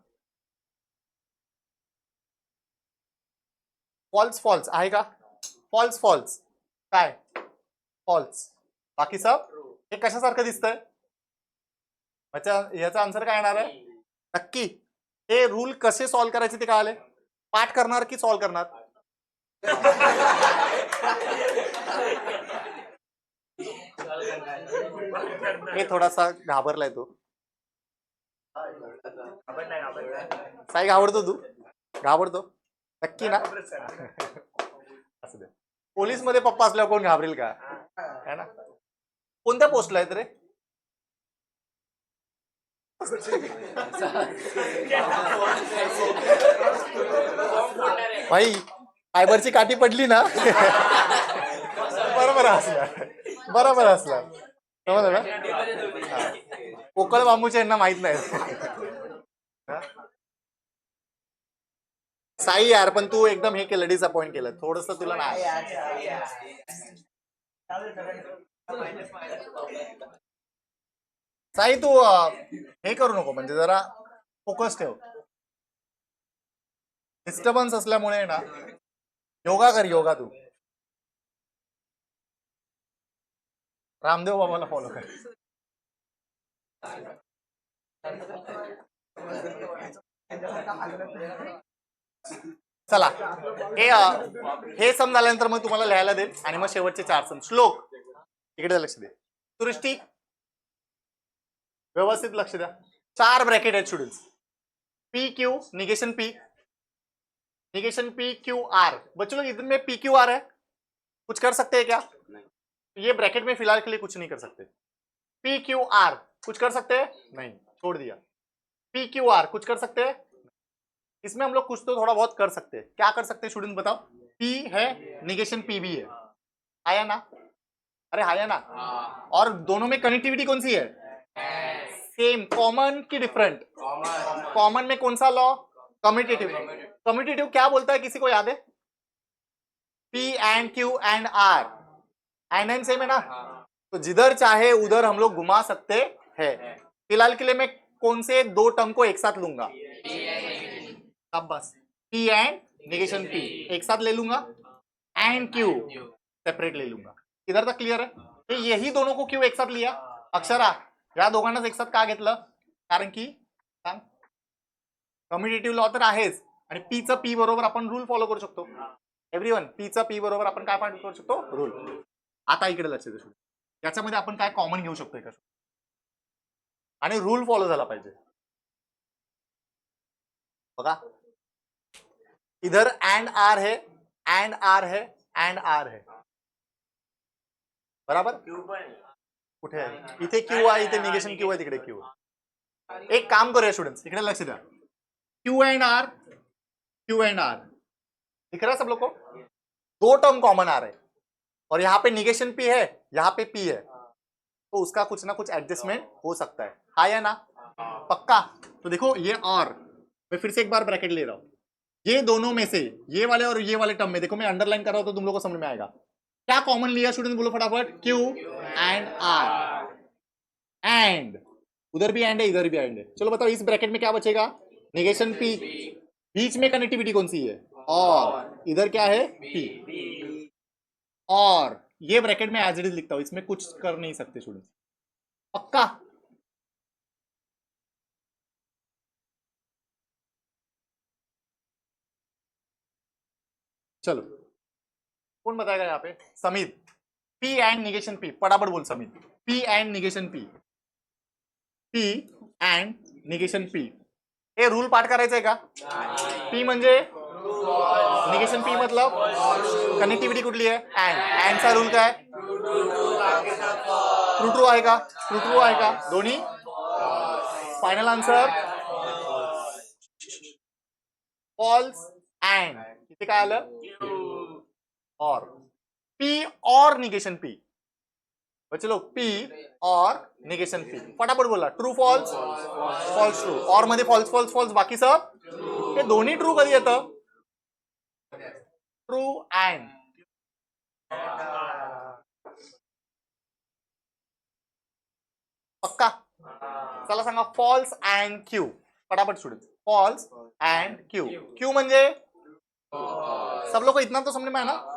फॉल्स फॉल्स आहे का? फॉल्स फॉल्स काय? फॉल्स, बाकी सब हे कशासारखं दिसतंय? अच्छा याचा आन्सर काय येणार आहे? नक्की हे रूल कसे सॉल्व करायचे ते कळाले? पाठ करणार की सॉल्व करणार? हे थोडासा घाबरलाय तो, साई घाबरतो तू? घाबरतो नक्की ना? असू दे, पोलीस मध्ये पप्पा असल्यावर कोण घाबरेल का? है ना? कोणत्या पोस्टला आहेत रे? भाई फायबरची काठी पडली ना, बरोबर असला, बरोबर असला, समजलं ना? पोकळ बांबूच्या यांना माहित नाही। साई यार पण तू एकदम हे केलं, डिसअपॉइंट केलं थोडस तुला नाही। साई तू हे करू नको, म्हणजे जरा फोकस ठेव, डिस्टर्बन्स असल्यामुळे ना योगा कर, योगा तू रामदेव बाबाला फॉलो कर। चला हे सम झाल्यानंतर मग तुम्हाला लिहायला देईल आणि मग शेवटचे 4 सम। श्लोक इकडे लक्ष दे, सृष्टी व्यवस्थित लक्ष द्या। 4 ब्रैकेट है students, P Q negation P Q R. बच्चों लोग इधर में पी क्यू आर है, कुछ कर सकते हैं क्या? ये ब्रैकेट में फिलहाल के लिए कुछ नहीं कर सकते। पी क्यू आर कुछ कर सकते हैं? नहीं, छोड़ दिया। पी क्यू आर कुछ कर सकते हैं इसमें? हम लोग कुछ तो थोड़ा बहुत कर सकते हैं। क्या कर सकते हैं स्टूडेंट बताओ? पी है, निगेशन पी भी है, आया ना? अरे आया ना? और दोनों में कनेक्टिविटी कौन सी है? सेम। कॉमन की डिफरेंट? कॉमन में कौन सा लॉ? कम्यूटेटिव। कम्यूटेटिव क्या बोलता है, किसी को याद है? P and Q and R एन सेम है ना? तो जिधर चाहे उधर हम लोग घुमा सकते हैं। फिलहाल के लिए मैं कौन से दो टर्म को एक साथ लूंगा? अब बस पी एंड निगेशन पी एक साथ ले लूंगा, एंड क्यू सेपरेट ले लूंगा। इधर तक क्लियर है? तो यही दोनों को क्यू एक साथ लिया? अक्षरा या दोघांनाच एक साथ का घेतलं? कारण की कम्युटेटिव्ह लॉ तर आहेच आणि पीचं पी बरोबर आपण रूल फॉलो करू शकतो. एव्हरीवन, पीचं पी बरोबर आपण काय फॉलो करू शकतो? रूल. आता इकडे लक्ष द्या. याच्यामध्ये आपण काय कॉमन घेऊ शकतो एका आणि रूल फॉलो झाला पाहिजे. बघा इधर एंड आर है, एंड आर है, एंड आर है, बराबर? कुठे आहे? इथे क्यू आहे, इथे निगेशन क्यू आहे, तिकडे क्यू. एक काम करूया स्टुडंट्स, इकडे लक्ष द्या. Q and R, Q and R दिख रहा है सब लोग को? दो टर्म कॉमन आ रहे हैं और यहाँ पे निगेशन पी है, यहाँ पे पी है, तो उसका कुछ ना कुछ एडजस्टमेंट हो सकता है. हाँ या ना? पक्का? तो देखो ये और मैं फिर से एक बार ब्रैकेट ले रहा हूं. ये दोनों में से ये वाले और ये वाले टर्म में देखो मैं अंडरलाइन कर रहा हूं तो तुम लोगों को समझ में आएगा. क्या कॉमन लिया स्टूडेंट? बोलो फटाफट. Q and R. एंड उधर भी एंड है, इधर भी एंड है. चलो बताओ इस ब्रैकेट में क्या बचेगा? Negation P. बीच में कनेक्टिविटी कौन सी है? और. इधर क्या है? पी. और ये ब्रैकेट में एज इट इज लिखता हूं, इसमें कुछ कर नहीं सकते स्टूडेंट्स. पक्का? चलो कौन बताएगा यहाँ पे? Sameer. P and negation P, फटाफट बोल Sameer. P and negation P, P and negation P. हे रूल पाठ करायचंय का? पी म्हणजे निगेशन पी मतलब कनेक्टिविटी कुठली आहे? एंड चा रूल काय? ट्रू ट्रू आहे का? ट्रू ट्रू आहे का? दोन्ही फायनल आन्सर फॉल्स. एंड इथे काय आलं? Or. P or negation P. चलो पी और निगेशन पी, फटाफट बोला. True false, false true. Or मध्ये फॉल्स फॉल्स फॉल्स, बाकी सब हे दोन्ही ट्रू कधी येतं? True and. पक्का? चला सांगा फॉल्स एंड क्यू, फटाफट student. False and Q. Q म्हणजे सब लोग को इतना तो समझ में आया ना?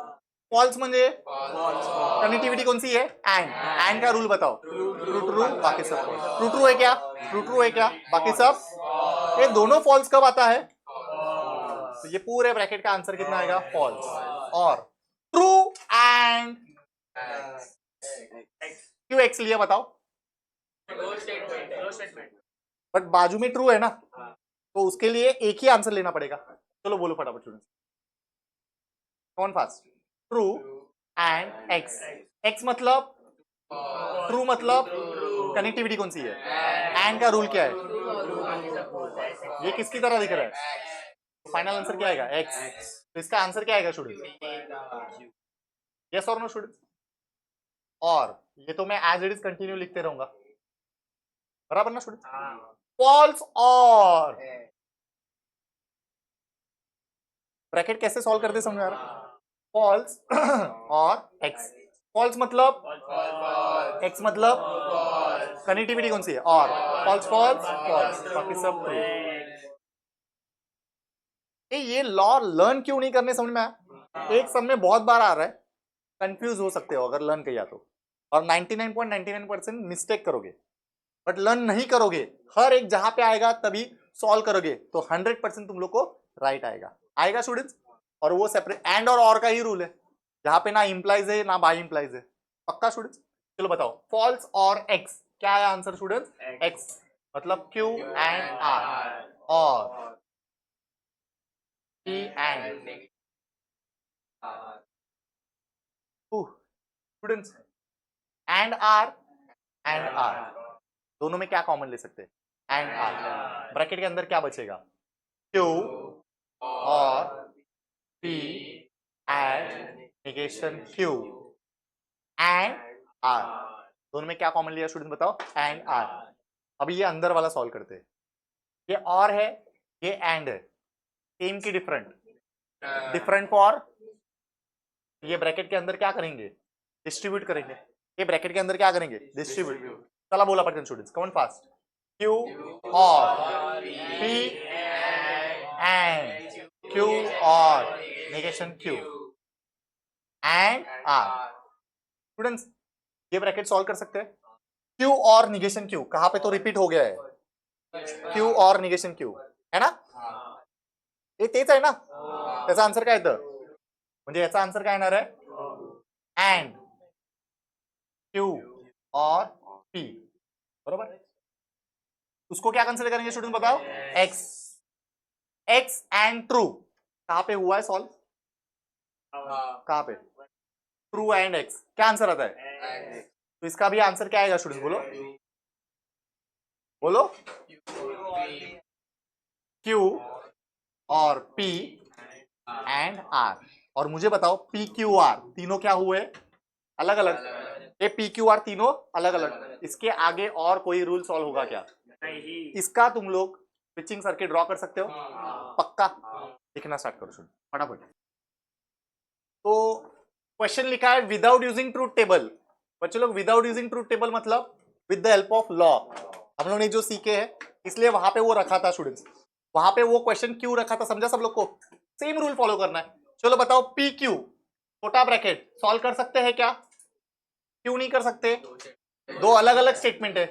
फॉल्स म्हणजे कनेक्टिविटी कौन सी है? एंड का रूल बताओ. ट्रू ट्रू, बाकी सब ट्रू ट्रू है क्या? ट्रू ट्रू है क्या? बाकी सब. ये दोनों फॉल्स कब आता है? तो ये पूरे ब्रैकेट का आंसर कितना आएगा? फॉल्स. और ट्रू एंड क्यों एक्स लिया बताओ? बट बाजू में ट्रू है ना, तो उसके लिए एक ही आंसर लेना पड़ेगा. चलो बोलो फटाफट स्टूडेंट्स. कौन fast? True and X. X मतलब ट्रू मतलब कनेक्टिविटी कौन सी है? एंड का रूल क्या है? ये किसकी तरह दिख रहा है? फाइनल आंसर क्या आएगा? एक्स. तो इसका आंसर क्या आएगा स्टूडेंट? यस और नो स्टूडेंट? और ये तो मैं एज इट इज कंटिन्यू लिखते रहूंगा, बराबर ना स्टूडेंट? फॉल्स और. ब्रैकेट कैसे सॉल्व करते समझ आ रहा? फॉल्स और एक्स. फॉल्स मतलब एक्स मतलब कनेक्टिविटी कौन सी है? और. फॉल्स फॉल्स फॉल्स, बाकी सब ट्रू. ये लॉ लर्न क्यों नहीं करने समझ में आया? एक सब में बहुत बार आ रहा है, कंफ्यूज हो सकते हो अगर लर्न किया तो, और 99.99% मिस्टेक करोगे. बट लर्न नहीं करोगे, हर एक जहां पे आएगा तभी सॉल्व करोगे तो 100% तुम लोग को राइट आएगा. आएगा स्टूडेंट्स? और वो सेपरेट एंड और का ही रूल है, जहां पे ना इंप्लाइज है ना बाय इंप्लाइज है. पक्का स्टूडेंट्स? चलो बताओ फॉल्स और एक्स क्या है आंसर स्टूडेंट्स? एक्स मतलब क्यू एंड आर, और P and students. And R दोनों में क्या कॉमन ले सकते हैं? And are. ब्रैकेट के अंदर क्या बचेगा? क्यू और P and negation Q and R. दोनों में क्या कॉमन लिया स्टूडेंट बताओ? And R. अभी ये अंदर वाला सॉल्व करते हैं। ये और है, ये एंड है, सेम की डिफरेंट। डिफरेंट फॉर, ये ब्रैकेट के अंदर क्या करेंगे? डिस्ट्रीब्यूट करेंगे। ये ब्रैकेट के अंदर क्या करेंगे? डिस्ट्रीब्यूट। चला बोला पटकन students, come on fast. Q और पी एंड क्यू और negation Q and R. Students ये ब्रैकेट सॉल्व कर सकते हैं। क्यू और निगेशन क्यू कहां पे तो रिपीट हो गया है, क्यू और निगेशन क्यू है ना, हे तेच आहे ना, त्याचा आन्सर काय येतं? म्हणजे याचा आन्सर काय येणार आहे? एंड क्यू और पी, बरोबर। उसको क्या कंसिडर करेंगे स्टूडेंट बताओ? एक्स। एक्स एंड ट्रू कहां पे हुआ है सॉल्व? कहां पे? True and x. क्या आंसर आता है? तो इसका भी आंसर क्या आएगा स्टूडेंट? बोलो बोलो। क्यू और पी एंड आर। और मुझे बताओ पी क्यू आर तीनों क्या हुए? अलग अलग। ये पी क्यू आर तीनों अलग अलग। इसके आगे और कोई रूल सॉल्व होगा क्या? इसका तुम लोग स्विचिंग सर्किट ड्रॉ कर सकते हो? पक्का? लिखना स्टार्ट करो स्टूडेंट फटाफट। तो क्वेश्चन लिखा है विदाउट यूजिंग ट्रूथ टेबल। बच्चे लोग विदाउट यूजिंग ट्रूथ टेबल मतलब with the help of law. हम लोग ने जो सीखे हैं इसलिए वहां पे वो रखा था स्टूडेंट्स। वहां पे वो क्वेश्चन क्यों रखा था समझा सब लोग को? सेम रूल फॉलो करना है। चलो बताओ पी क्यू छोटा ब्रैकेट सॉल्व कर सकते हैं क्या? क्यों नहीं कर सकते? दो अलग अलग स्टेटमेंट है।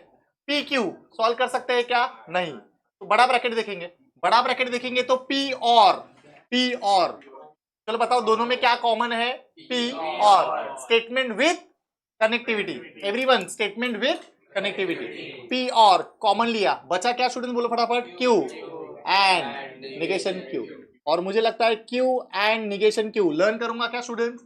पी क्यू सॉल्व कर सकते हैं क्या? नहीं। तो बड़ा ब्रैकेट देखेंगे, बड़ा ब्रैकेट देखेंगे तो पी और चलो बताओ दोनों में क्या कॉमन है? पी और statement with connectivity. Everyone statement with connectivity. P और कॉमन लिया, बचा क्या स्टूडेंट? बोलो फटाफट। Q and negation Q. और मुझे लगता है Q and negation Q learn करूंगा क्या स्टूडेंट?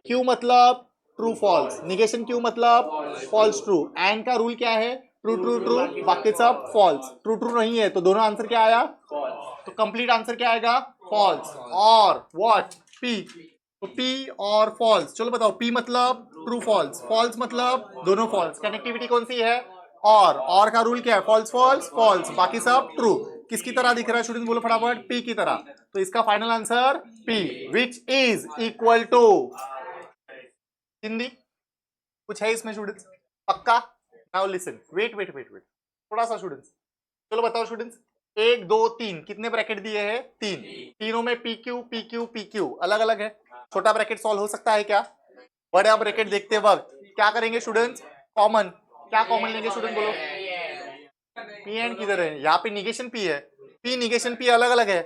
क्यू मतलब ट्रू फॉल्स, निगेशन क्यू मतलब फॉल्स ट्रू। एंड का रूल क्या है? ट्रू ट्रू ट्रू, बाकी सब फॉल्स। ट्रू ट्रू नहीं है तो दोनों आंसर क्या आया? तो कंप्लीट आंसर क्या आएगा? फॉल्स। और व्हाट? पी। तो पी और फॉल्स। चलो बताओ पी मतलब ट्रू फॉल्स, फॉल्स मतलब दोनों फॉल्स। कनेक्टिविटी कौन सी है? और का रूल क्या है? फॉल्स फॉल्स फॉल्स, बाकी सब ट्रू। किसकी तरह दिख रहा है स्टूडेंट? बोलो फटाफट। पी की तरह। तो इसका final answer P which is equal to Hindi. कुछ है इसमें स्टूडेंट्स? पक्का? Now listen, wait wait wait wait थोड़ा सा स्टूडेंट्स। चलो बताओ स्टूडेंट्स, एक दो तीन कितने ब्रैकेट दिए हैं? तीन। तीनों में P Q P Q P Q अलग अलग है। छोटा ब्रैकेट सॉल्व हो सकता है क्या? बड़ा ब्रैकेट देखते वक्त क्या करेंगे स्टूडेंट्स? कॉमन। क्या कॉमन लेंगे स्टूडेंट? बोलो। पी एंड किधर है? यहाँ पे निगेशन पी है। पी निगेशन पी अलग अलग है।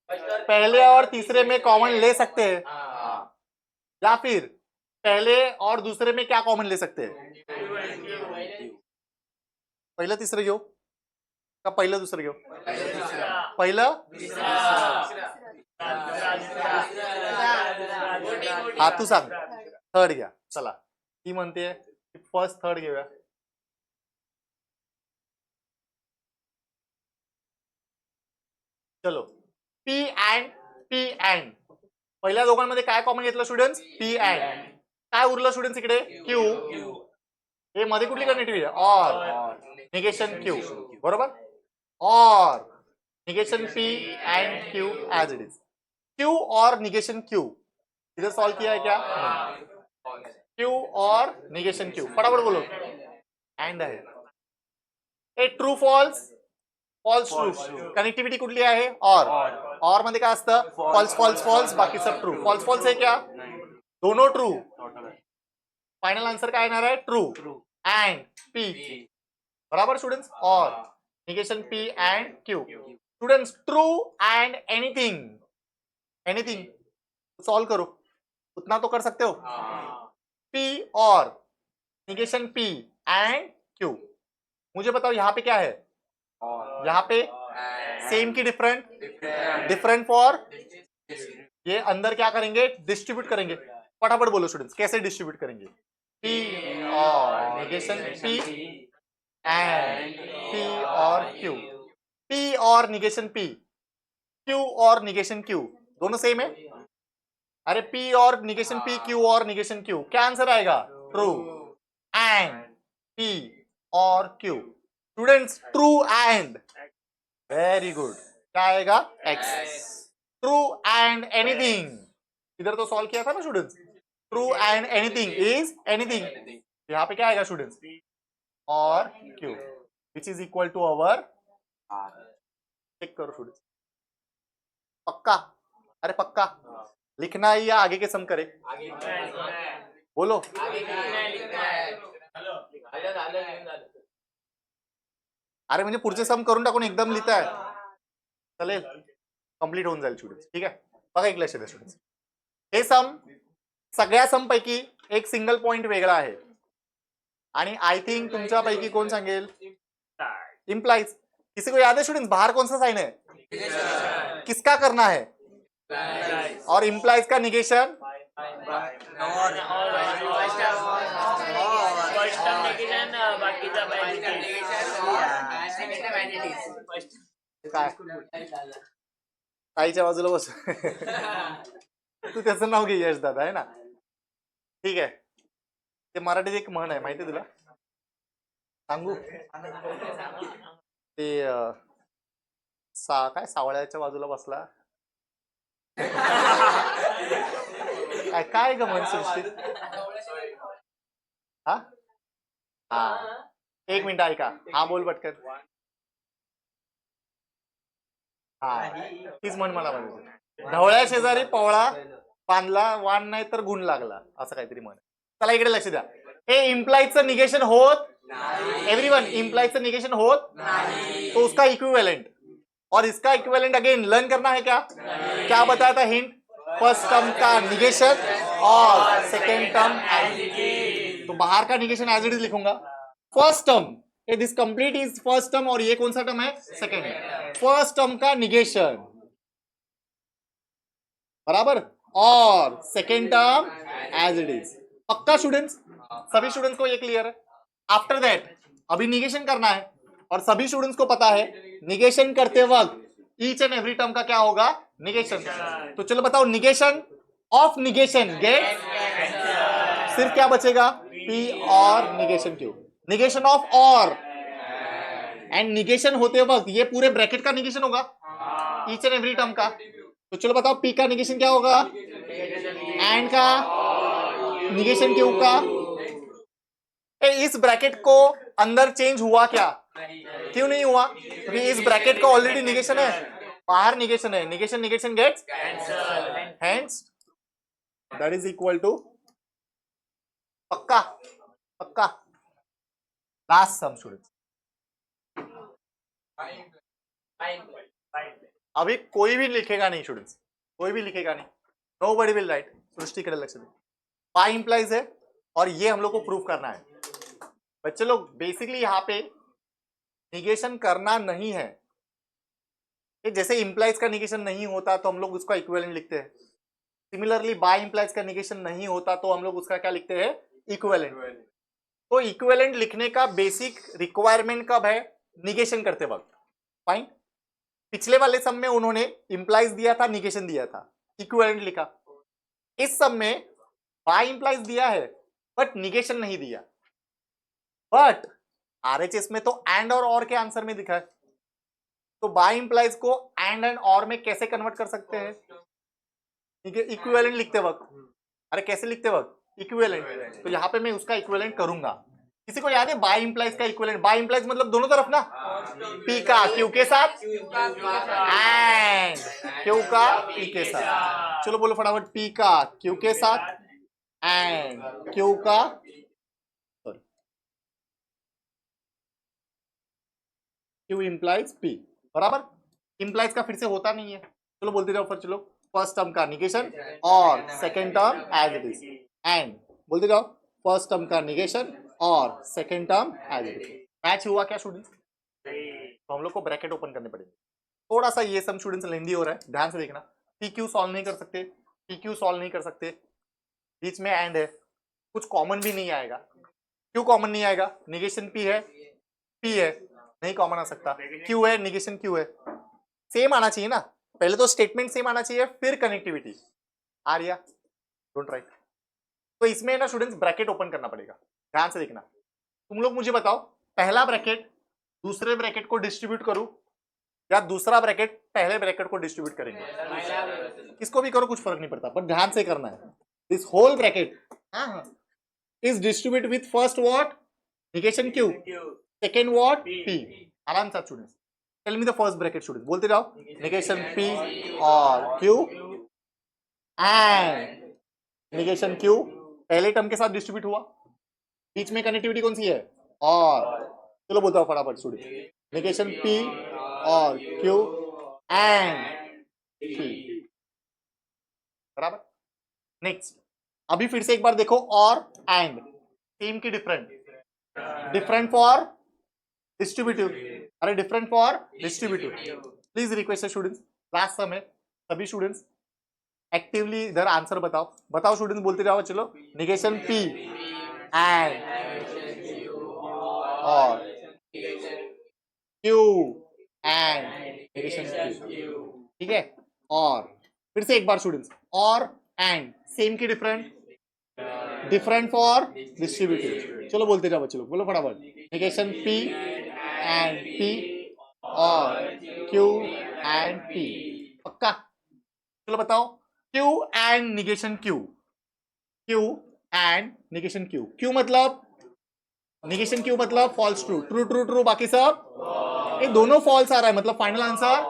पहले और तीसरे में कॉमन ले सकते हैं, या फिर पहले और दूसरे में क्या कॉमन ले सकते हैं? पहिलं तिसरं घेऊ का पहिलं दुसरं घेऊ? पहिलं हा तू सांग, थर्ड घ्या। चला ती म्हणते फर्स्ट थर्ड घेऊया। चलो पी एंड पहिल्या दोघांमध्ये काय कॉमन घेतलं स्टुडंट्स? P and. काय उरलं स्टुडंट्स इकडे? क्यू। हे मध्ये कुठली कनेक्टिव्हिटी आहे? और निगेशन क्यू, बरोबर। और negation P and Q as it is. Q और निगेशन क्यू इधर सॉल्व किया है क्या? क्यू और निगेशन क्यू फटाफट बोलो। एंड है ए true false false true. Connectivity कुठली आहे? और मध्ये काय असतं? फॉल्स फॉल्स फॉल्स, बाकी सब ट्रू। फॉल्स फॉल्स है क्या? दोनों ट्रू। फाइनल आंसर काय येणार आहे? ट्रू एंड पी, बराबर स्टूडेंट्स। और negation P and Q. Students true and anything, anything solve करो, उतना तो कर सकते हो। P or negation P and Q. मुझे बताओ यहाँ पे क्या है? यहाँ पे सेम की डिफरेंट, डिफरेंट फॉर। ये अंदर क्या करेंगे? डिस्ट्रीब्यूट करेंगे। फटाफट बोलो स्टूडेंट्स कैसे डिस्ट्रीब्यूट करेंगे? P or negation P and P और Q, P और निगेशन P, Q और निगेशन Q दोनों सेम है। अरे P और निगेशन P, Q और निगेशन Q, क्या आंसर आएगा? ट्रू। एंड P और Q, students true and, very good, क्या आएगा? X। ट्रू एंड एनीथिंग, इधर तो सॉल्व किया था ना students, true and anything is anything, यहाँ पे क्या आएगा स्टूडेंट्स? और Q, which is equal to our R। Check करो स्टूडेंट्स, पक्का? अरे पक्का लिखना है या आगे के सम करे? बोलो। अरे म्हणजे पुढचे सम करून टाकून एकदम लिहिताय, चालेल, कंप्लीट होऊन जाईल स्टुडंट्स, ठीक आहे? बघा एक लक्ष द्या स्टुडंट्स, हे सम सगळ्या सम पैकी एक सिंगल पॉइंट वेगळा आहे आणि आय थिंक तुमच्यापैकी कोण सांगेल? इम्प्लाइज। किसी को याद है स्टूडेंट्स बाहर कौन सा साइन है? किसका करना है? और इम्प्लाइज का निगेशन? काय ताईच्या बाजूला बस तू त्याचं नाव घे यश दादा, आहे ना? ठीक आहे, ते मराठीत एक म्हण आहे माहिती तुला, सांगू? ते काय सावळ्याच्या बाजूला बसला, काय ग म्हण सृष्टी? हा हा, एक मिनिट ऐका, हा बोल पटकन. हा तीच म्हण मला माहिती, ढवळ्या शेजारी पवळा बांधला, वाण नाही तर गुण लागला, असं काहीतरी म्हण. चला इकडे लक्ष द्या, हे इम्प्लाइजचं निगेशन होत एवरीवन, इम्प्लाइजचं निगेशन होत तो उसका इक्विवेलेंट, और इसका इक्विवेलेंट अगेन लर्न करना है क्या? क्या बताया था हिंट? फर्स्ट टर्म का निगेशन और second term as it is, तो बाहर का निगेशन एज इट इज लिखूंगा, first term, this complete is first term, और ये कौन सा टर्म है? सेकेंड। फर्स्ट टर्म का निगेशन बराबर, और second term as it is, पक्का स्टूडेंट्स? सभी स्टूडेंट्स को ये क्लियर है? आफ्टर दैट अभी निगेशन करना है, और सभी स्टूडेंट्स को पता है निगेशन करते वक्त ईच एंड एवरी टर्म का क्या होगा? निगेशन। तो चलो बताओ, निगेशन ऑफ निगेशन गेट, सिर्फ क्या बचेगा? P और निगेशन Q, निगेशन ऑफ और, एंड निगेशन होते वक्त ये पूरे ब्रैकेट का निगेशन होगा ईच एंड एवरी टर्म का। तो चलो बताओ P का निगेशन क्या होगा? एंड का निगेशन Q का। इस ब्रैकेट को अंदर चेंज हुआ क्या? क्यों नहीं हुआ? क्योंकि इस ब्रैकेट का ऑलरेडी निगेशन है, बाहर निगेशन है, negation negation gets hands, that is equal to, पक्का पक्का। लास्ट सम स्टूडेंट्स, अभी कोई भी लिखेगा नहीं स्टूडेंट्स, कोई भी लिखेगा नहीं, नोबडी विल राइट। सृष्टि के लक्ष्य पाई इंप्लाइज है, और ये हम लोग को प्रूव करना है बच्चे लोग। बेसिकली यहाँ पे निगेशन करना नहीं है, ये जैसे इंप्लाइज का निगेशन नहीं होता तो हम लोग उसका इक्विवेलेंट लिखते हैं, सिमिलरली बाय इंप्लाइज का निगेशन नहीं होता तो हम लोग उसका क्या लिखते हैं? इक्विवेलेंट। तो इक्विवेलेंट लिखने का बेसिक रिक्वायरमेंट कब है? निगेशन करते वक्त। फाइन, पिछले वाले सम में उन्होंने इंप्लाइज दिया था, निगेशन दिया था, इक्विवेलेंट लिखा। इस सम में बाय इंप्लाइज दिया है बट निगेशन नहीं दिया, बट आरएचएस में तो एंड और के आंसर में दिखा है, तो बाय इंप्लाइज को एंड और में कैसे कन्वर्ट कर सकते हैं? इक्विवेलेंट लिखते वक्त। अरे कैसे लिखते वक्त? इक्विवेलेंट। तो यहाँ पे मैं उसका इक्विवेलेंट करूंगा। किसी को याद है बाय इंप्लाइज का इक्विवेलेंट? बाय इंप्लाइज मतलब दोनों तरफ ना, P का Q के साथ एंड Q का P के साथ। चलो बोलो फटाफट, P का Q के साथ एंड Q का, Q इंप्लाइज P, बराबर। इंप्लाइज का फिर से होता नहीं है, चलो बोलते जाओ फिर, चलो फर्स्ट टर्म का निगेशन और second term as it is, and बोलते जाओ फर्स्ट टर्म का निगेशन और second term as it is. Match हुआ क्या स्टूडेंट्स? तो हम लोग को ब्रैकेट ओपन करने पड़ेंगे। थोड़ा सा ये सम स्टूडेंट्स लेंदी हो रहा है, ध्यान से देखना। PQ सॉल्व नहीं कर सकते, PQ सॉल्व नहीं कर सकते, बीच में एंड है, कुछ कॉमन भी नहीं आएगा। क्यों कॉमन नहीं आएगा? निगेशन P है, P है, नहीं कॉमन आ सकता, Q है, निगेशन Q है, सेम आना चाहिए ना, पहले तो स्टेटमेंट सेम आना चाहिए फिर कनेक्टिविटी आ रही है, डोंट राइट। तो इसमें ना स्टूडेंट्स ब्रैकेट ओपन करना पड़ेगा, ध्यान से देखना। तुम लोग मुझे बताओ, पहला ब्रैकेट दूसरे ब्रैकेट को डिस्ट्रीब्यूट करूं या दूसरा ब्रैकेट पहले ब्रैकेट को डिस्ट्रीब्यूट करेंगे? किसको भी करो कुछ फर्क नहीं पड़ता, पर ध्यान से करना है। This whole bracket is distribute with first what, negation Q, second what, P। आराम से students, tell me the first bracket students, बोलते जाओ, निगेशन P और Q एंड निगेशन Q पहले टर्म के साथ डिस्ट्रीब्यूट हुआ, बीच में कनेक्टिविटी कौन सी है, और चलो बोलता हूं फटाफट स्टूडेंट, निगेशन P और Q एंड P, बराबर। नेक्स्ट, अभी फिर से एक बार देखो, और एंड सेम की डिफरेंट, डिफरेंट फॉर डिस्ट्रीब्यूटिव, अरे different for distributive. Please request है स्टूडेंट्स, क्लास समय सभी स्टूडेंट्स एक्टिवली इधर आंसर बताओ, बताओ स्टूडेंट्स, बोलते जाओ, चलो, निगेशन P एंड और Q एंड निगेशन Q, ठीक है। और फिर से एक बार स्टूडेंट्स, और एंड सेम की डिफरेंट, डिफरेंट फॉर डिस्ट्रीब्यूटिव, चलो बोलते जाओ बच्चे लोग, बोलो फटाफट, निगेशन P एंड P और Q एंड P, पक्का? चलो बताओ, Q and negation Q, Q and negation Q, Q मतलब निगेशन Q मतलब false true, true true true, बाकी सब ये दोनों फॉल्स आ रहा है, मतलब फाइनल आंसर,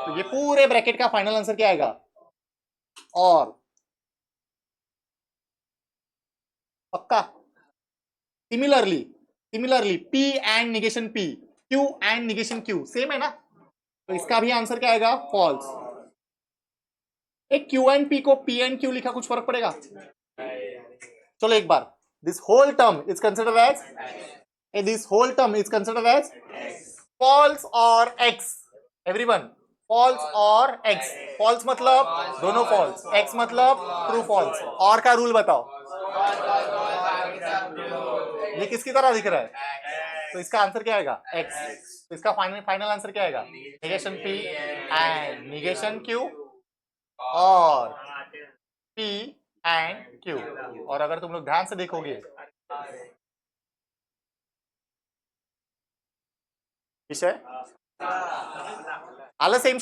तो ये पूरे ब्रैकेट का फाइनल आंसर क्या आएगा, और, पक्का? Similarly, similarly P and negation P, Q and negation Q same है ना, तो इसका भी आंसर क्या आएगा, फॉल्स। एक Q एंड P को P एंड Q लिखा, कुछ फर्क पड़ेगा? चलो एक बार, this whole term is considered as, this whole term is considered as false और X, एवरीवन, फॉल्स और X, फॉल्स मतलब दोनों फॉल्स, X मतलब ट्रू फॉल्स, और का रूल बताओ, ये किसकी तरह दिख रहा है, तो इसका आंसर क्या आएगा, X, तो इसका फाइनल फाइनल आंसर क्या आएगा, negation P and negation Q और P एंड Q। और अगर तुम लोग ध्यान से देखोगे विषय आला सेम